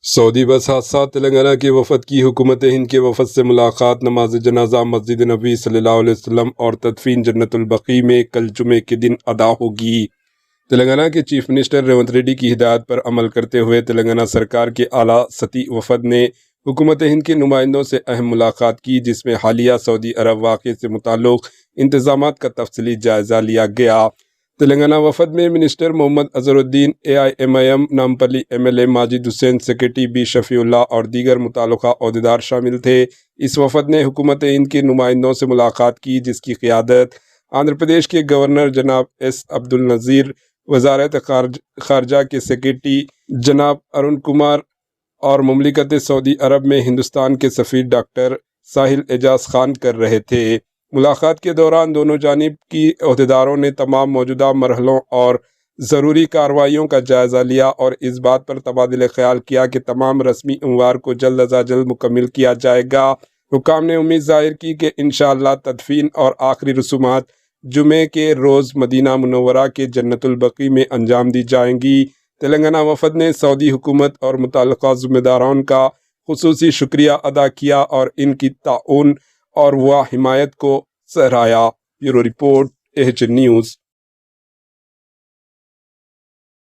سعودی بس حادثات، تلنگانہ کے وفد کی حکومت ہند کے وفد سے ملاقات، نماز جنازہ مسجد نبوی صلی اللہ علیہ وسلم اور تدفین جنت البقیع میں کل جمعے کے دن ادا ہوگی۔ تلنگانہ کے چیف منسٹر ریونت ریڈی کی ہدایت پر عمل کرتے ہوئے تلنگانہ سرکار کے اعلیٰ سطحی وفد نے حکومت ہند کے نمائندوں سے اہم ملاقات کی، جس میں حالیہ سعودی عرب واقعے سے متعلق انتظامات کا تفصیلی جائزہ لیا گیا۔ تلنگانہ وفد میں منسٹر محمد اظہر الدین، AIMIM نامپلی MLA ماجد حسین، سیکرٹری B شفیع اللہ اور دیگر متعلقہ عہدیدار شامل تھے۔ اس وفد نے حکومت ہند کے نمائندوں سے ملاقات کی، جس کی قیادت آندھرا پردیش کے گورنر جناب S عبد النذیر، وزارت خارجہ کے سیکرٹری جناب ارون کمار اور مملکت سعودی عرب میں ہندوستان کے سفیر ڈاکٹر ساحل اعجاز خان کر رہے تھے۔ ملاقات کے دوران دونوں جانب کی عہدیداروں نے تمام موجودہ مرحلوں اور ضروری کارروائیوں کا جائزہ لیا اور اس بات پر تبادلہ خیال کیا کہ تمام رسمی امور کو جلد از جلد مکمل کیا جائے گا۔ حکام نے امید ظاہر کی کہ انشاءاللہ تدفین اور آخری رسومات جمعے کے روز مدینہ منورہ کے جنت البقیع میں انجام دی جائیں گی۔ تلنگانہ وفد نے سعودی حکومت اور متعلقہ ذمہ داران کا خصوصی شکریہ ادا کیا اور ان کی تعاون اور حمایت کو سراہا۔ Bureau report AH news.